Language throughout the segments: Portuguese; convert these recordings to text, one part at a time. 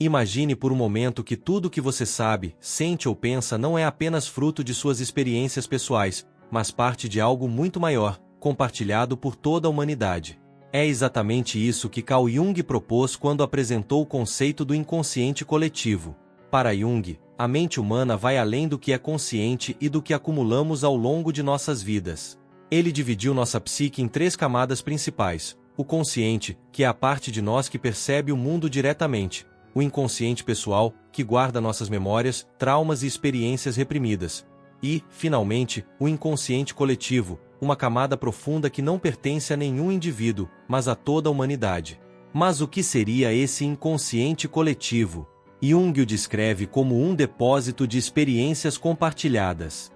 Imagine por um momento que tudo o que você sabe, sente ou pensa não é apenas fruto de suas experiências pessoais, mas parte de algo muito maior, compartilhado por toda a humanidade. É exatamente isso que Carl Jung propôs quando apresentou o conceito do inconsciente coletivo. Para Jung, a mente humana vai além do que é consciente e do que acumulamos ao longo de nossas vidas. Ele dividiu nossa psique em 3 camadas principais: o consciente, que é a parte de nós que percebe o mundo diretamente; o inconsciente pessoal, que guarda nossas memórias, traumas e experiências reprimidas; e, finalmente, o inconsciente coletivo, uma camada profunda que não pertence a nenhum indivíduo, mas a toda a humanidade. Mas o que seria esse inconsciente coletivo? Jung o descreve como um depósito de experiências compartilhadas.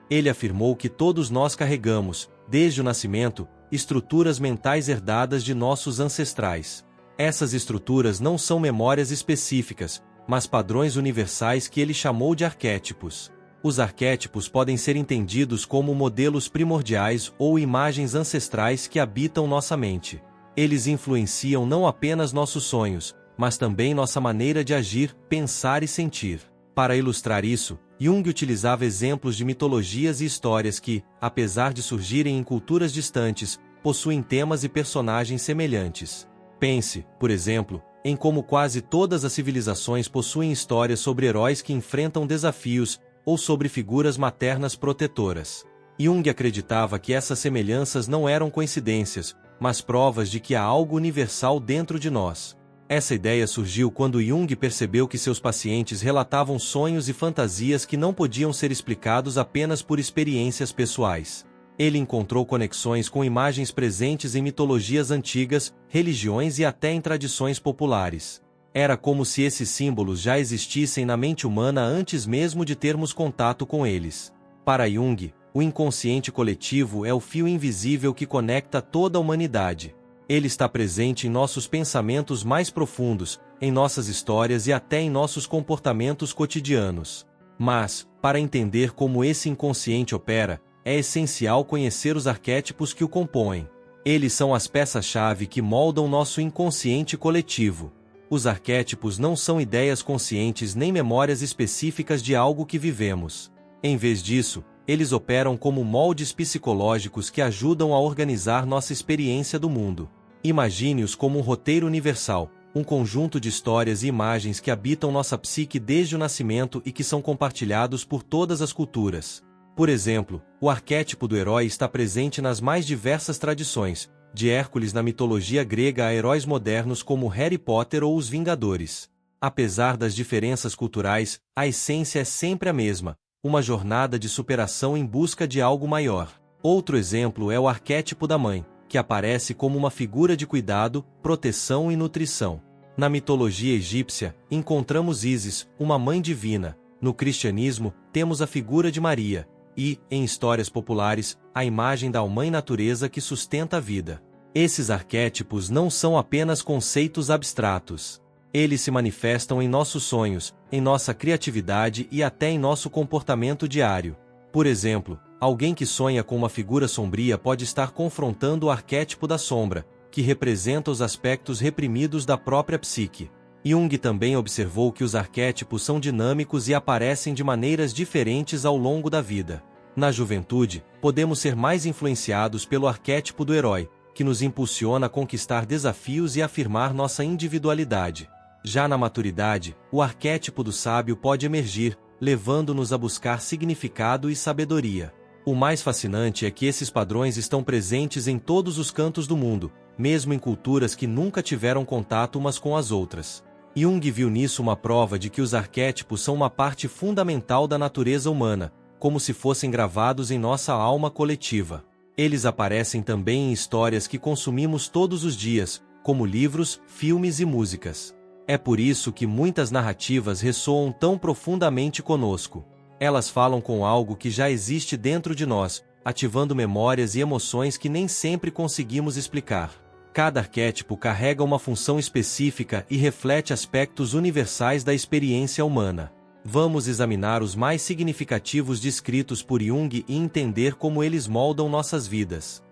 Ele afirmou que todos nós carregamos, desde o nascimento, estruturas mentais herdadas de nossos ancestrais. Essas estruturas não são memórias específicas, mas padrões universais que ele chamou de arquétipos. Os arquétipos podem ser entendidos como modelos primordiais ou imagens ancestrais que habitam nossa mente. Eles influenciam não apenas nossos sonhos, mas também nossa maneira de agir, pensar e sentir. Para ilustrar isso, Jung utilizava exemplos de mitologias e histórias que, apesar de surgirem em culturas distantes, possuem temas e personagens semelhantes. Pense, por exemplo, em como quase todas as civilizações possuem histórias sobre heróis que enfrentam desafios, ou sobre figuras maternas protetoras. Jung acreditava que essas semelhanças não eram coincidências, mas provas de que há algo universal dentro de nós. Essa ideia surgiu quando Jung percebeu que seus pacientes relatavam sonhos e fantasias que não podiam ser explicados apenas por experiências pessoais. Ele encontrou conexões com imagens presentes em mitologias antigas, religiões e até em tradições populares. Era como se esses símbolos já existissem na mente humana antes mesmo de termos contato com eles. Para Jung, o inconsciente coletivo é o fio invisível que conecta toda a humanidade. Ele está presente em nossos pensamentos mais profundos, em nossas histórias e até em nossos comportamentos cotidianos. Mas, para entender como esse inconsciente opera, é essencial conhecer os arquétipos que o compõem. Eles são as peças-chave que moldam nosso inconsciente coletivo. Os arquétipos não são ideias conscientes nem memórias específicas de algo que vivemos. Em vez disso, eles operam como moldes psicológicos que ajudam a organizar nossa experiência do mundo. Imagine-os como um roteiro universal, um conjunto de histórias e imagens que habitam nossa psique desde o nascimento e que são compartilhados por todas as culturas. Por exemplo, o arquétipo do herói está presente nas mais diversas tradições, de Hércules na mitologia grega a heróis modernos como Harry Potter ou os Vingadores. Apesar das diferenças culturais, a essência é sempre a mesma, uma jornada de superação em busca de algo maior. Outro exemplo é o arquétipo da mãe, que aparece como uma figura de cuidado, proteção e nutrição. Na mitologia egípcia, encontramos Ísis, uma mãe divina. No cristianismo, temos a figura de Maria. E, em histórias populares, a imagem da Mãe Natureza que sustenta a vida. Esses arquétipos não são apenas conceitos abstratos. Eles se manifestam em nossos sonhos, em nossa criatividade e até em nosso comportamento diário. Por exemplo, alguém que sonha com uma figura sombria pode estar confrontando o arquétipo da sombra, que representa os aspectos reprimidos da própria psique. Jung também observou que os arquétipos são dinâmicos e aparecem de maneiras diferentes ao longo da vida. Na juventude, podemos ser mais influenciados pelo arquétipo do herói, que nos impulsiona a conquistar desafios e afirmar nossa individualidade. Já na maturidade, o arquétipo do sábio pode emergir, levando-nos a buscar significado e sabedoria. O mais fascinante é que esses padrões estão presentes em todos os cantos do mundo, mesmo em culturas que nunca tiveram contato umas com as outras. Jung viu nisso uma prova de que os arquétipos são uma parte fundamental da natureza humana, como se fossem gravados em nossa alma coletiva. Eles aparecem também em histórias que consumimos todos os dias, como livros, filmes e músicas. É por isso que muitas narrativas ressoam tão profundamente conosco. Elas falam com algo que já existe dentro de nós, ativando memórias e emoções que nem sempre conseguimos explicar. Cada arquétipo carrega uma função específica e reflete aspectos universais da experiência humana. Vamos examinar os mais significativos descritos por Jung e entender como eles moldam nossas vidas.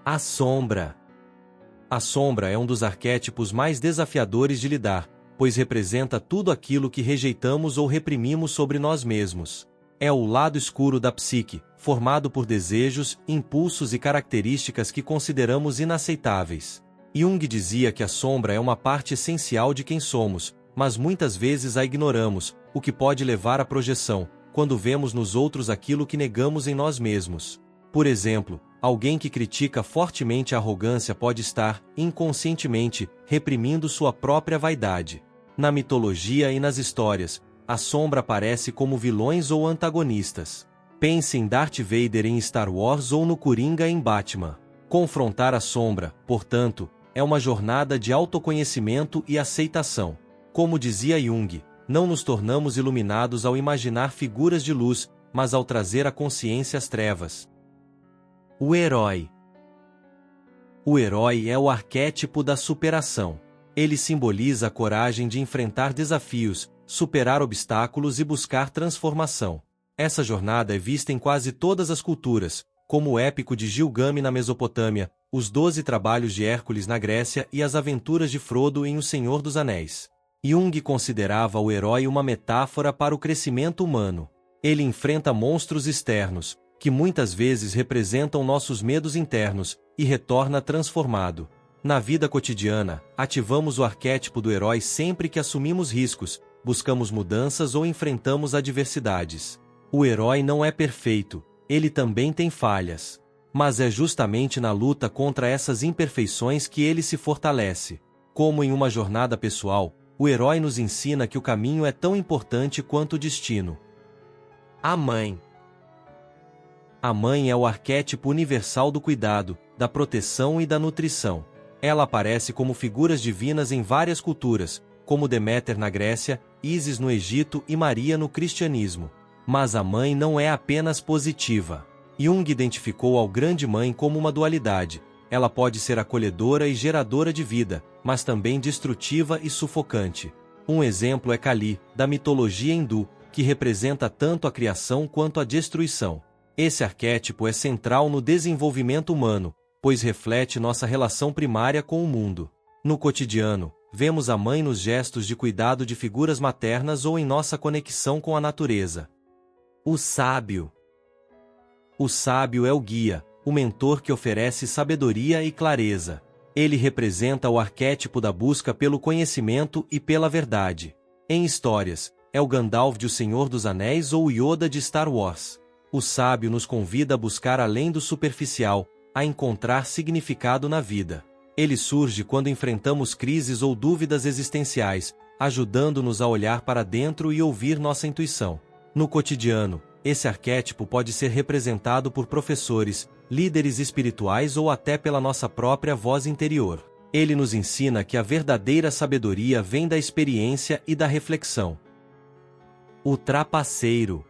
A sombra. A sombra é um dos arquétipos mais desafiadores de lidar, pois representa tudo aquilo que rejeitamos ou reprimimos sobre nós mesmos. É o lado escuro da psique, formado por desejos, impulsos e características que consideramos inaceitáveis. Jung dizia que a sombra é uma parte essencial de quem somos, mas muitas vezes a ignoramos, o que pode levar à projeção, quando vemos nos outros aquilo que negamos em nós mesmos. Por exemplo, alguém que critica fortemente a arrogância pode estar, inconscientemente, reprimindo sua própria vaidade. Na mitologia e nas histórias, a sombra aparece como vilões ou antagonistas. Pense em Darth Vader em Star Wars ou no Coringa em Batman. Confrontar a sombra, portanto, é uma jornada de autoconhecimento e aceitação. Como dizia Jung, não nos tornamos iluminados ao imaginar figuras de luz, mas ao trazer à consciência as trevas. O herói. O herói é o arquétipo da superação. Ele simboliza a coragem de enfrentar desafios, superar obstáculos e buscar transformação. Essa jornada é vista em quase todas as culturas, como o épico de Gilgamesh na Mesopotâmia, os 12 trabalhos de Hércules na Grécia e as aventuras de Frodo em O Senhor dos Anéis. Jung considerava o herói uma metáfora para o crescimento humano. Ele enfrenta monstros externos, que muitas vezes representam nossos medos internos, e retorna transformado. Na vida cotidiana, ativamos o arquétipo do herói sempre que assumimos riscos, buscamos mudanças ou enfrentamos adversidades. O herói não é perfeito, ele também tem falhas. Mas é justamente na luta contra essas imperfeições que ele se fortalece. Como em uma jornada pessoal, o herói nos ensina que o caminho é tão importante quanto o destino. A mãe. A mãe é o arquétipo universal do cuidado, da proteção e da nutrição. Ela aparece como figuras divinas em várias culturas, como Deméter na Grécia, Ísis no Egito e Maria no cristianismo. Mas a mãe não é apenas positiva. Jung identificou a Grande Mãe como uma dualidade. Ela pode ser acolhedora e geradora de vida, mas também destrutiva e sufocante. Um exemplo é Kali, da mitologia hindu, que representa tanto a criação quanto a destruição. Esse arquétipo é central no desenvolvimento humano, pois reflete nossa relação primária com o mundo. No cotidiano, vemos a mãe nos gestos de cuidado de figuras maternas ou em nossa conexão com a natureza. O sábio. O sábio é o guia, o mentor que oferece sabedoria e clareza. Ele representa o arquétipo da busca pelo conhecimento e pela verdade. Em histórias, é o Gandalf de O Senhor dos Anéis ou o Yoda de Star Wars. O sábio nos convida a buscar além do superficial, a encontrar significado na vida. Ele surge quando enfrentamos crises ou dúvidas existenciais, ajudando-nos a olhar para dentro e ouvir nossa intuição. No cotidiano, esse arquétipo pode ser representado por professores, líderes espirituais ou até pela nossa própria voz interior. Ele nos ensina que a verdadeira sabedoria vem da experiência e da reflexão. O trapaceiro.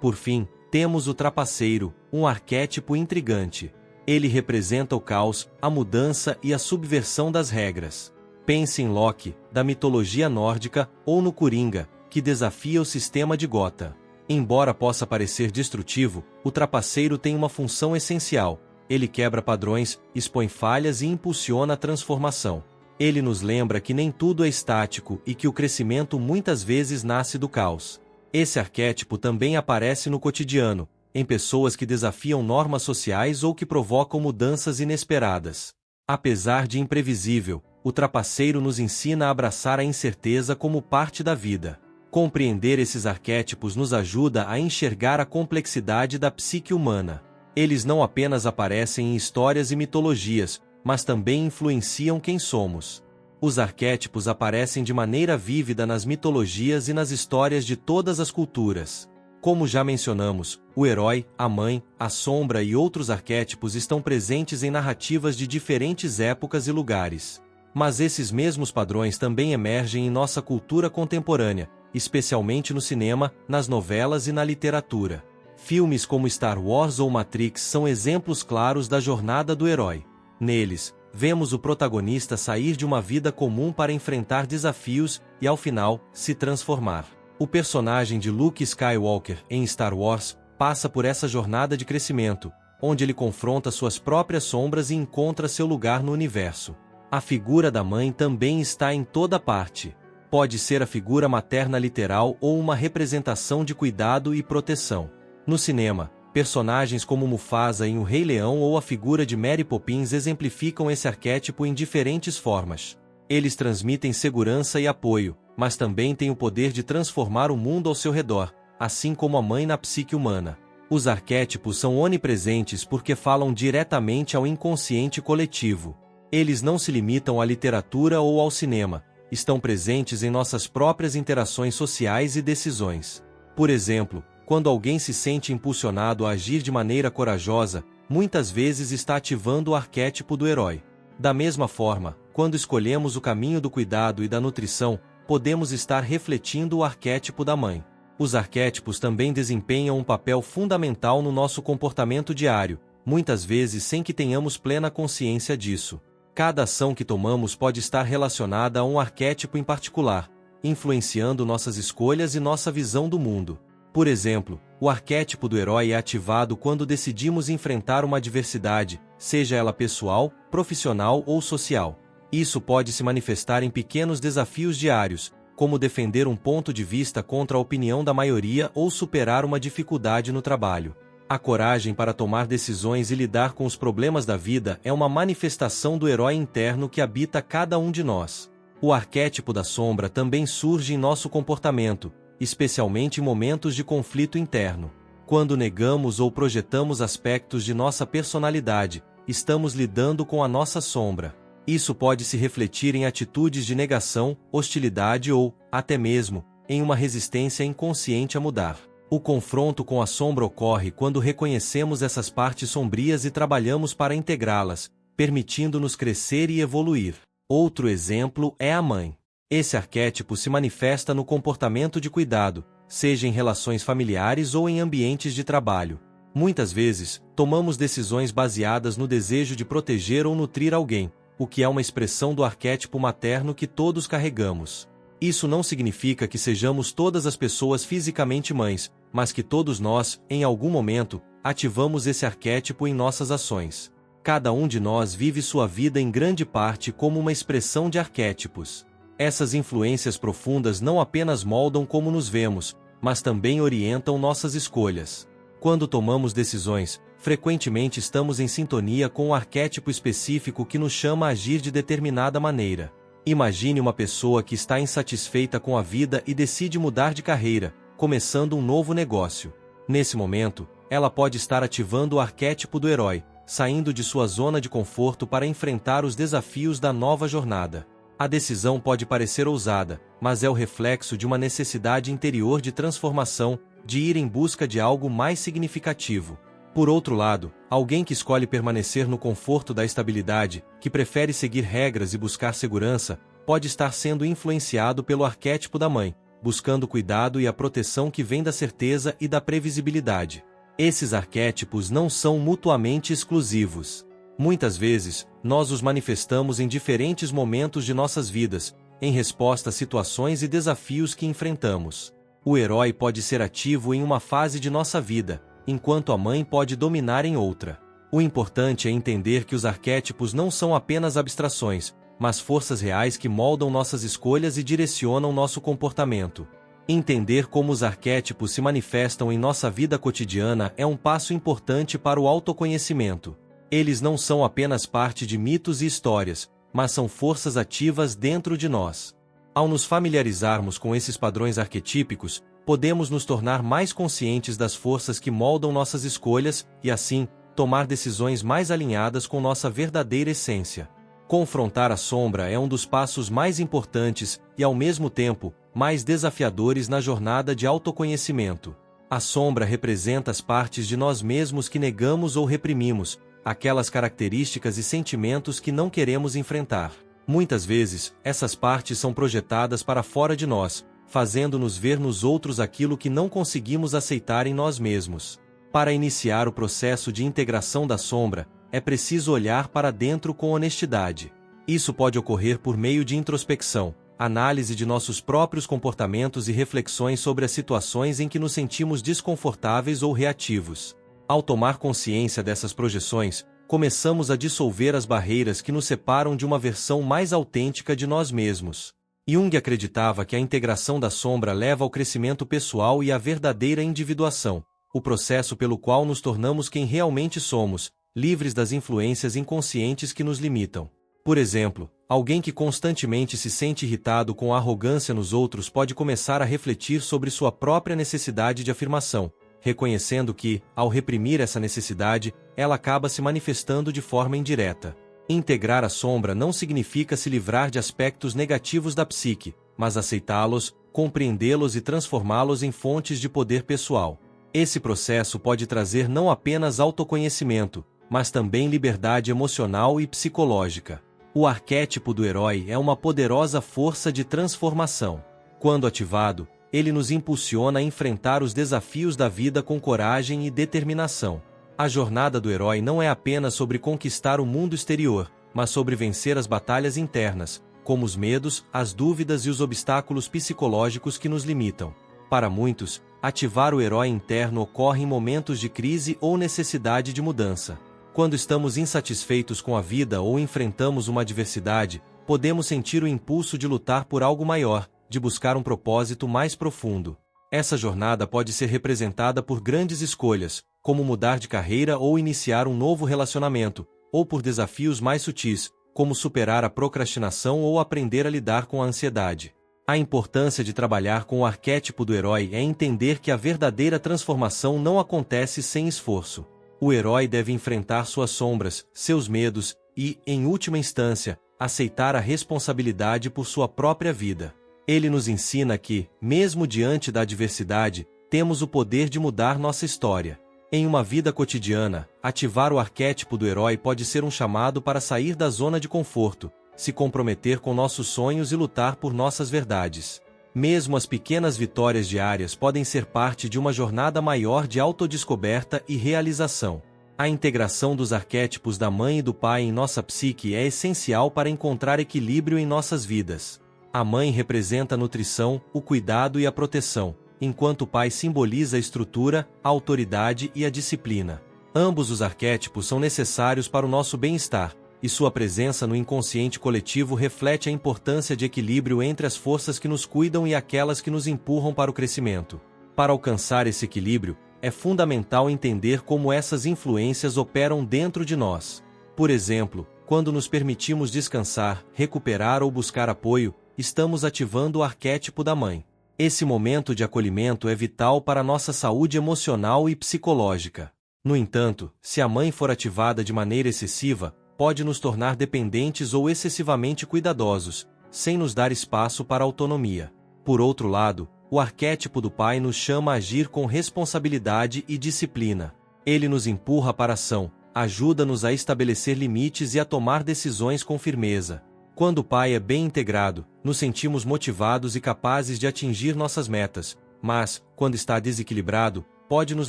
Por fim, temos o trapaceiro, um arquétipo intrigante. Ele representa o caos, a mudança e a subversão das regras. Pense em Loki, da mitologia nórdica, ou no Coringa, que desafia o sistema de Gotham. Embora possa parecer destrutivo, o trapaceiro tem uma função essencial. Ele quebra padrões, expõe falhas e impulsiona a transformação. Ele nos lembra que nem tudo é estático e que o crescimento muitas vezes nasce do caos. Esse arquétipo também aparece no cotidiano, em pessoas que desafiam normas sociais ou que provocam mudanças inesperadas. Apesar de imprevisível, o trapaceiro nos ensina a abraçar a incerteza como parte da vida. Compreender esses arquétipos nos ajuda a enxergar a complexidade da psique humana. Eles não apenas aparecem em histórias e mitologias, mas também influenciam quem somos. Os arquétipos aparecem de maneira vívida nas mitologias e nas histórias de todas as culturas. Como já mencionamos, o herói, a mãe, a sombra e outros arquétipos estão presentes em narrativas de diferentes épocas e lugares. Mas esses mesmos padrões também emergem em nossa cultura contemporânea, especialmente no cinema, nas novelas e na literatura. Filmes como Star Wars ou Matrix são exemplos claros da jornada do herói. Neles, vemos o protagonista sair de uma vida comum para enfrentar desafios e, ao final, se transformar. O personagem de Luke Skywalker, em Star Wars, passa por essa jornada de crescimento, onde ele confronta suas próprias sombras e encontra seu lugar no universo. A figura da mãe também está em toda parte. Pode ser a figura materna literal ou uma representação de cuidado e proteção. No cinema, personagens como Mufasa em O Rei Leão ou a figura de Mary Poppins exemplificam esse arquétipo em diferentes formas. Eles transmitem segurança e apoio, mas também têm o poder de transformar o mundo ao seu redor, assim como a mãe na psique humana. Os arquétipos são onipresentes porque falam diretamente ao inconsciente coletivo. Eles não se limitam à literatura ou ao cinema, estão presentes em nossas próprias interações sociais e decisões. Por exemplo, quando alguém se sente impulsionado a agir de maneira corajosa, muitas vezes está ativando o arquétipo do herói. Da mesma forma, quando escolhemos o caminho do cuidado e da nutrição, podemos estar refletindo o arquétipo da mãe. Os arquétipos também desempenham um papel fundamental no nosso comportamento diário, muitas vezes sem que tenhamos plena consciência disso. Cada ação que tomamos pode estar relacionada a um arquétipo em particular, influenciando nossas escolhas e nossa visão do mundo. Por exemplo, o arquétipo do herói é ativado quando decidimos enfrentar uma adversidade, seja ela pessoal, profissional ou social. Isso pode se manifestar em pequenos desafios diários, como defender um ponto de vista contra a opinião da maioria ou superar uma dificuldade no trabalho. A coragem para tomar decisões e lidar com os problemas da vida é uma manifestação do herói interno que habita cada um de nós. O arquétipo da sombra também surge em nosso comportamento, especialmente em momentos de conflito interno. Quando negamos ou projetamos aspectos de nossa personalidade, estamos lidando com a nossa sombra. Isso pode se refletir em atitudes de negação, hostilidade ou, até mesmo, em uma resistência inconsciente a mudar. O confronto com a sombra ocorre quando reconhecemos essas partes sombrias e trabalhamos para integrá-las, permitindo-nos crescer e evoluir. Outro exemplo é a mãe. Esse arquétipo se manifesta no comportamento de cuidado, seja em relações familiares ou em ambientes de trabalho. Muitas vezes, tomamos decisões baseadas no desejo de proteger ou nutrir alguém, o que é uma expressão do arquétipo materno que todos carregamos. Isso não significa que sejamos todas as pessoas fisicamente mães, mas que todos nós, em algum momento, ativamos esse arquétipo em nossas ações. Cada um de nós vive sua vida em grande parte como uma expressão de arquétipos. Essas influências profundas não apenas moldam como nos vemos, mas também orientam nossas escolhas. Quando tomamos decisões, frequentemente estamos em sintonia com um arquétipo específico que nos chama a agir de determinada maneira. Imagine uma pessoa que está insatisfeita com a vida e decide mudar de carreira, começando um novo negócio. Nesse momento, ela pode estar ativando o arquétipo do herói, saindo de sua zona de conforto para enfrentar os desafios da nova jornada. A decisão pode parecer ousada, mas é o reflexo de uma necessidade interior de transformação, de ir em busca de algo mais significativo. Por outro lado, alguém que escolhe permanecer no conforto da estabilidade, que prefere seguir regras e buscar segurança, pode estar sendo influenciado pelo arquétipo da mãe, buscando o cuidado e a proteção que vem da certeza e da previsibilidade. Esses arquétipos não são mutuamente exclusivos. Muitas vezes, nós os manifestamos em diferentes momentos de nossas vidas, em resposta a situações e desafios que enfrentamos. O herói pode ser ativo em uma fase de nossa vida, enquanto a mãe pode dominar em outra. O importante é entender que os arquétipos não são apenas abstrações, mas forças reais que moldam nossas escolhas e direcionam nosso comportamento. Entender como os arquétipos se manifestam em nossa vida cotidiana é um passo importante para o autoconhecimento. Eles não são apenas parte de mitos e histórias, mas são forças ativas dentro de nós. Ao nos familiarizarmos com esses padrões arquetípicos, podemos nos tornar mais conscientes das forças que moldam nossas escolhas e, assim, tomar decisões mais alinhadas com nossa verdadeira essência. Confrontar a sombra é um dos passos mais importantes e, ao mesmo tempo, mais desafiadores na jornada de autoconhecimento. A sombra representa as partes de nós mesmos que negamos ou reprimimos, aquelas características e sentimentos que não queremos enfrentar. Muitas vezes, essas partes são projetadas para fora de nós, fazendo-nos ver nos outros aquilo que não conseguimos aceitar em nós mesmos. Para iniciar o processo de integração da sombra, é preciso olhar para dentro com honestidade. Isso pode ocorrer por meio de introspecção, análise de nossos próprios comportamentos e reflexões sobre as situações em que nos sentimos desconfortáveis ou reativos. Ao tomar consciência dessas projeções, começamos a dissolver as barreiras que nos separam de uma versão mais autêntica de nós mesmos. Jung acreditava que a integração da sombra leva ao crescimento pessoal e à verdadeira individuação, o processo pelo qual nos tornamos quem realmente somos, livres das influências inconscientes que nos limitam. Por exemplo, alguém que constantemente se sente irritado com a arrogância nos outros pode começar a refletir sobre sua própria necessidade de afirmação, reconhecendo que, ao reprimir essa necessidade, ela acaba se manifestando de forma indireta. Integrar a sombra não significa se livrar de aspectos negativos da psique, mas aceitá-los, compreendê-los e transformá-los em fontes de poder pessoal. Esse processo pode trazer não apenas autoconhecimento, mas também liberdade emocional e psicológica. O arquétipo do herói é uma poderosa força de transformação. Quando ativado, ele nos impulsiona a enfrentar os desafios da vida com coragem e determinação. A jornada do herói não é apenas sobre conquistar o mundo exterior, mas sobre vencer as batalhas internas, como os medos, as dúvidas e os obstáculos psicológicos que nos limitam. Para muitos, ativar o herói interno ocorre em momentos de crise ou necessidade de mudança. Quando estamos insatisfeitos com a vida ou enfrentamos uma adversidade, podemos sentir o impulso de lutar por algo maior, de buscar um propósito mais profundo. Essa jornada pode ser representada por grandes escolhas, como mudar de carreira ou iniciar um novo relacionamento, ou por desafios mais sutis, como superar a procrastinação ou aprender a lidar com a ansiedade. A importância de trabalhar com o arquétipo do herói é entender que a verdadeira transformação não acontece sem esforço. O herói deve enfrentar suas sombras, seus medos e, em última instância, aceitar a responsabilidade por sua própria vida. Ele nos ensina que, mesmo diante da adversidade, temos o poder de mudar nossa história. Em uma vida cotidiana, ativar o arquétipo do herói pode ser um chamado para sair da zona de conforto, se comprometer com nossos sonhos e lutar por nossas verdades. Mesmo as pequenas vitórias diárias podem ser parte de uma jornada maior de autodescoberta e realização. A integração dos arquétipos da mãe e do pai em nossa psique é essencial para encontrar equilíbrio em nossas vidas. A mãe representa a nutrição, o cuidado e a proteção, enquanto o pai simboliza a estrutura, a autoridade e a disciplina. Ambos os arquétipos são necessários para o nosso bem-estar, e sua presença no inconsciente coletivo reflete a importância de equilíbrio entre as forças que nos cuidam e aquelas que nos empurram para o crescimento. Para alcançar esse equilíbrio, é fundamental entender como essas influências operam dentro de nós. Por exemplo, quando nos permitimos descansar, recuperar ou buscar apoio, estamos ativando o arquétipo da mãe. Esse momento de acolhimento é vital para a nossa saúde emocional e psicológica. No entanto, se a mãe for ativada de maneira excessiva, pode nos tornar dependentes ou excessivamente cuidadosos, sem nos dar espaço para autonomia. Por outro lado, o arquétipo do pai nos chama a agir com responsabilidade e disciplina. Ele nos empurra para a ação, ajuda-nos a estabelecer limites e a tomar decisões com firmeza. Quando o pai é bem integrado, nos sentimos motivados e capazes de atingir nossas metas, mas, quando está desequilibrado, pode nos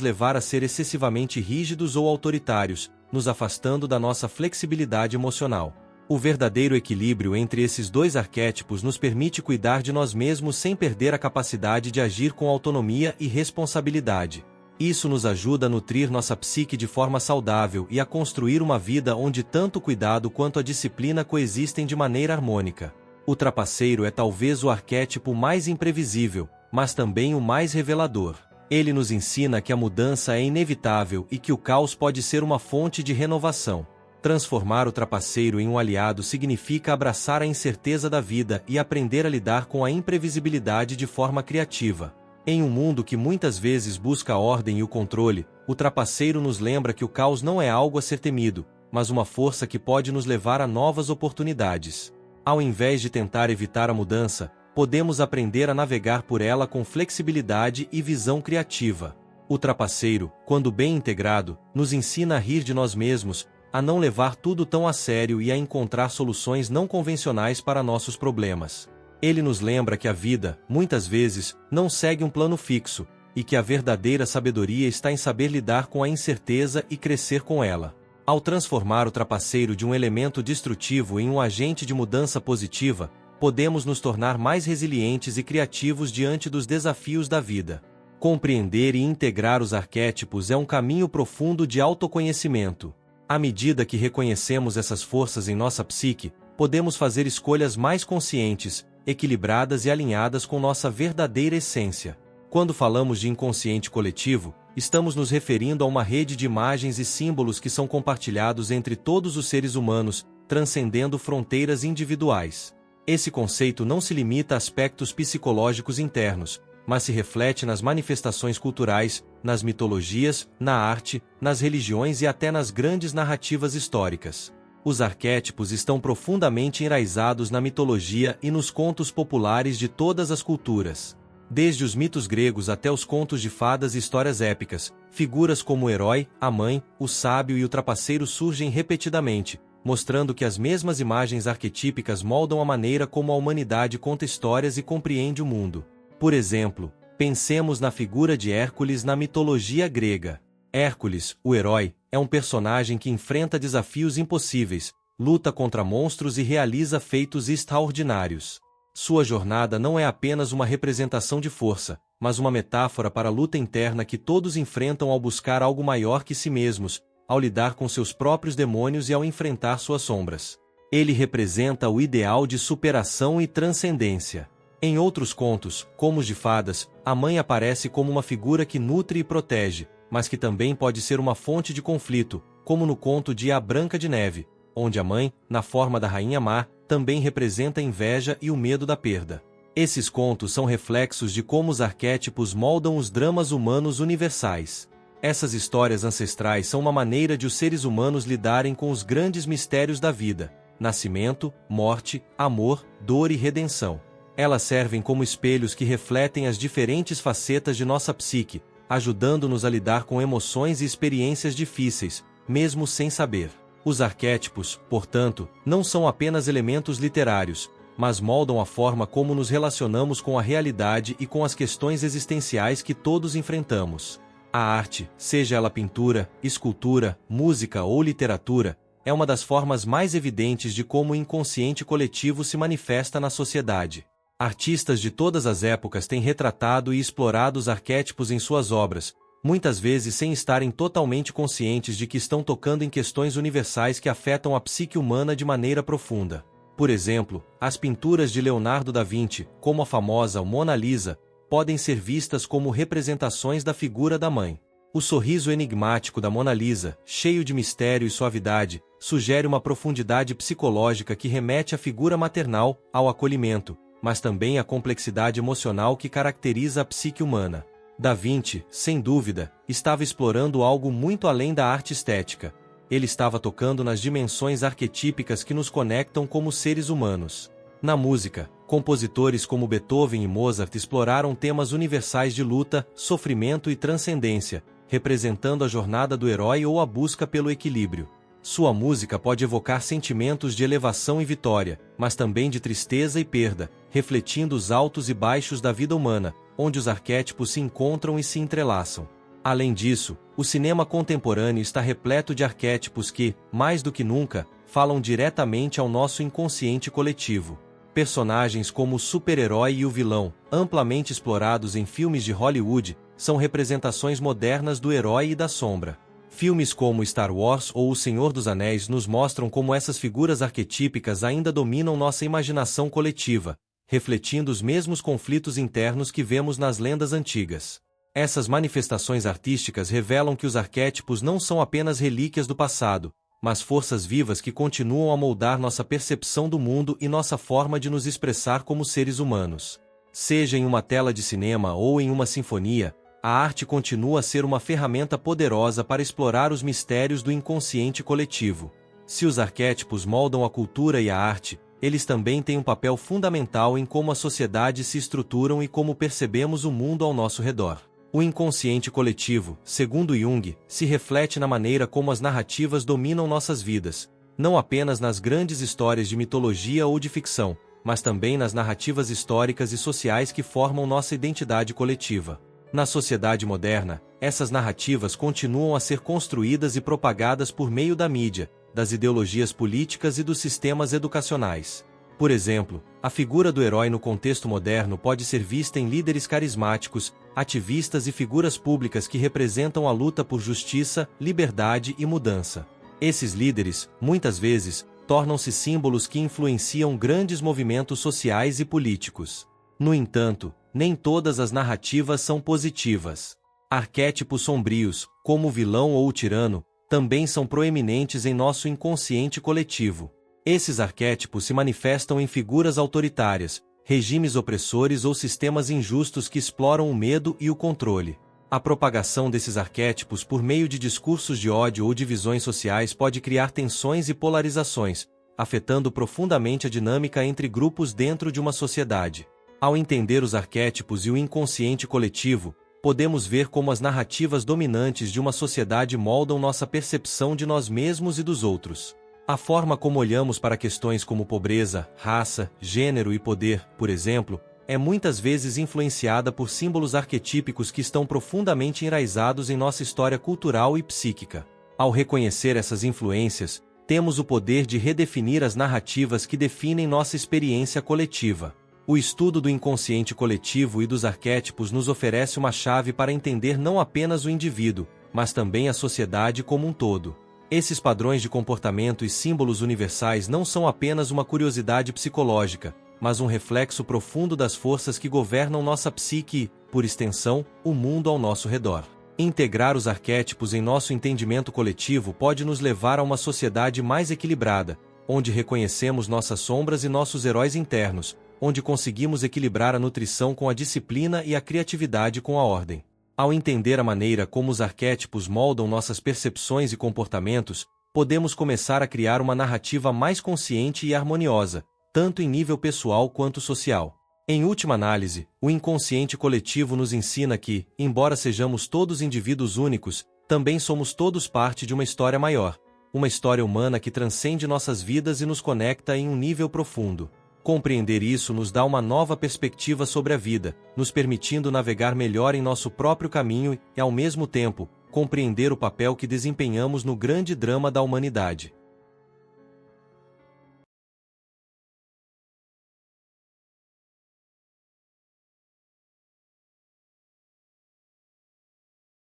levar a ser excessivamente rígidos ou autoritários, nos afastando da nossa flexibilidade emocional. O verdadeiro equilíbrio entre esses dois arquétipos nos permite cuidar de nós mesmos sem perder a capacidade de agir com autonomia e responsabilidade. Isso nos ajuda a nutrir nossa psique de forma saudável e a construir uma vida onde tanto o cuidado quanto a disciplina coexistem de maneira harmônica. O trapaceiro é talvez o arquétipo mais imprevisível, mas também o mais revelador. Ele nos ensina que a mudança é inevitável e que o caos pode ser uma fonte de renovação. Transformar o trapaceiro em um aliado significa abraçar a incerteza da vida e aprender a lidar com a imprevisibilidade de forma criativa. Em um mundo que muitas vezes busca a ordem e o controle, o trapaceiro nos lembra que o caos não é algo a ser temido, mas uma força que pode nos levar a novas oportunidades. Ao invés de tentar evitar a mudança, podemos aprender a navegar por ela com flexibilidade e visão criativa. O trapaceiro, quando bem integrado, nos ensina a rir de nós mesmos, a não levar tudo tão a sério e a encontrar soluções não convencionais para nossos problemas. Ele nos lembra que a vida, muitas vezes, não segue um plano fixo, e que a verdadeira sabedoria está em saber lidar com a incerteza e crescer com ela. Ao transformar o trapaceiro de um elemento destrutivo em um agente de mudança positiva, podemos nos tornar mais resilientes e criativos diante dos desafios da vida. Compreender e integrar os arquétipos é um caminho profundo de autoconhecimento. À medida que reconhecemos essas forças em nossa psique, podemos fazer escolhas mais conscientes, equilibradas e alinhadas com nossa verdadeira essência. Quando falamos de inconsciente coletivo, estamos nos referindo a uma rede de imagens e símbolos que são compartilhados entre todos os seres humanos, transcendendo fronteiras individuais. Esse conceito não se limita a aspectos psicológicos internos, mas se reflete nas manifestações culturais, nas mitologias, na arte, nas religiões e até nas grandes narrativas históricas. Os arquétipos estão profundamente enraizados na mitologia e nos contos populares de todas as culturas. Desde os mitos gregos até os contos de fadas e histórias épicas, figuras como o herói, a mãe, o sábio e o trapaceiro surgem repetidamente, mostrando que as mesmas imagens arquetípicas moldam a maneira como a humanidade conta histórias e compreende o mundo. Por exemplo, pensemos na figura de Hércules na mitologia grega. Hércules, o herói, é um personagem que enfrenta desafios impossíveis, luta contra monstros e realiza feitos extraordinários. Sua jornada não é apenas uma representação de força, mas uma metáfora para a luta interna que todos enfrentam ao buscar algo maior que si mesmos, ao lidar com seus próprios demônios e ao enfrentar suas sombras. Ele representa o ideal de superação e transcendência. Em outros contos, como os de fadas, a mãe aparece como uma figura que nutre e protege, mas que também pode ser uma fonte de conflito, como no conto de A Branca de Neve, onde a mãe, na forma da rainha má, também representa a inveja e o medo da perda. Esses contos são reflexos de como os arquétipos moldam os dramas humanos universais. Essas histórias ancestrais são uma maneira de os seres humanos lidarem com os grandes mistérios da vida: nascimento, morte, amor, dor e redenção. Elas servem como espelhos que refletem as diferentes facetas de nossa psique, ajudando-nos a lidar com emoções e experiências difíceis, mesmo sem saber. Os arquétipos, portanto, não são apenas elementos literários, mas moldam a forma como nos relacionamos com a realidade e com as questões existenciais que todos enfrentamos. A arte, seja ela pintura, escultura, música ou literatura, é uma das formas mais evidentes de como o inconsciente coletivo se manifesta na sociedade. Artistas de todas as épocas têm retratado e explorado os arquétipos em suas obras, muitas vezes sem estarem totalmente conscientes de que estão tocando em questões universais que afetam a psique humana de maneira profunda. Por exemplo, as pinturas de Leonardo da Vinci, como a famosa Mona Lisa, podem ser vistas como representações da figura da mãe. O sorriso enigmático da Mona Lisa, cheio de mistério e suavidade, sugere uma profundidade psicológica que remete à figura maternal, ao acolhimento, mas também à complexidade emocional que caracteriza a psique humana. Da Vinci, sem dúvida, estava explorando algo muito além da arte estética. Ele estava tocando nas dimensões arquetípicas que nos conectam como seres humanos. Na música, compositores como Beethoven e Mozart exploraram temas universais de luta, sofrimento e transcendência, representando a jornada do herói ou a busca pelo equilíbrio. Sua música pode evocar sentimentos de elevação e vitória, mas também de tristeza e perda, refletindo os altos e baixos da vida humana, onde os arquétipos se encontram e se entrelaçam. Além disso, o cinema contemporâneo está repleto de arquétipos que, mais do que nunca, falam diretamente ao nosso inconsciente coletivo. Personagens como o super-herói e o vilão, amplamente explorados em filmes de Hollywood, são representações modernas do herói e da sombra. Filmes como Star Wars ou O Senhor dos Anéis nos mostram como essas figuras arquetípicas ainda dominam nossa imaginação coletiva, refletindo os mesmos conflitos internos que vemos nas lendas antigas. Essas manifestações artísticas revelam que os arquétipos não são apenas relíquias do passado, mas forças vivas que continuam a moldar nossa percepção do mundo e nossa forma de nos expressar como seres humanos. Seja em uma tela de cinema ou em uma sinfonia, a arte continua a ser uma ferramenta poderosa para explorar os mistérios do inconsciente coletivo. Se os arquétipos moldam a cultura e a arte, eles também têm um papel fundamental em como as sociedades se estruturam e como percebemos o mundo ao nosso redor. O inconsciente coletivo, segundo Jung, se reflete na maneira como as narrativas dominam nossas vidas, não apenas nas grandes histórias de mitologia ou de ficção, mas também nas narrativas históricas e sociais que formam nossa identidade coletiva. Na sociedade moderna, essas narrativas continuam a ser construídas e propagadas por meio da mídia, das ideologias políticas e dos sistemas educacionais. Por exemplo, a figura do herói no contexto moderno pode ser vista em líderes carismáticos, ativistas e figuras públicas que representam a luta por justiça, liberdade e mudança. Esses líderes, muitas vezes, tornam-se símbolos que influenciam grandes movimentos sociais e políticos. No entanto, nem todas as narrativas são positivas. Arquétipos sombrios, como o vilão ou o tirano, também são proeminentes em nosso inconsciente coletivo. Esses arquétipos se manifestam em figuras autoritárias, regimes opressores ou sistemas injustos que exploram o medo e o controle. A propagação desses arquétipos por meio de discursos de ódio ou divisões sociais pode criar tensões e polarizações, afetando profundamente a dinâmica entre grupos dentro de uma sociedade. Ao entender os arquétipos e o inconsciente coletivo, podemos ver como as narrativas dominantes de uma sociedade moldam nossa percepção de nós mesmos e dos outros. A forma como olhamos para questões como pobreza, raça, gênero e poder, por exemplo, é muitas vezes influenciada por símbolos arquetípicos que estão profundamente enraizados em nossa história cultural e psíquica. Ao reconhecer essas influências, temos o poder de redefinir as narrativas que definem nossa experiência coletiva. O estudo do inconsciente coletivo e dos arquétipos nos oferece uma chave para entender não apenas o indivíduo, mas também a sociedade como um todo. Esses padrões de comportamento e símbolos universais não são apenas uma curiosidade psicológica, mas um reflexo profundo das forças que governam nossa psique e, por extensão, o mundo ao nosso redor. Integrar os arquétipos em nosso entendimento coletivo pode nos levar a uma sociedade mais equilibrada, onde reconhecemos nossas sombras e nossos heróis internos, onde conseguimos equilibrar a nutrição com a disciplina e a criatividade com a ordem. Ao entender a maneira como os arquétipos moldam nossas percepções e comportamentos, podemos começar a criar uma narrativa mais consciente e harmoniosa, tanto em nível pessoal quanto social. Em última análise, o inconsciente coletivo nos ensina que, embora sejamos todos indivíduos únicos, também somos todos parte de uma história maior, uma história humana que transcende nossas vidas e nos conecta em um nível profundo. Compreender isso nos dá uma nova perspectiva sobre a vida, nos permitindo navegar melhor em nosso próprio caminho e, ao mesmo tempo, compreender o papel que desempenhamos no grande drama da humanidade.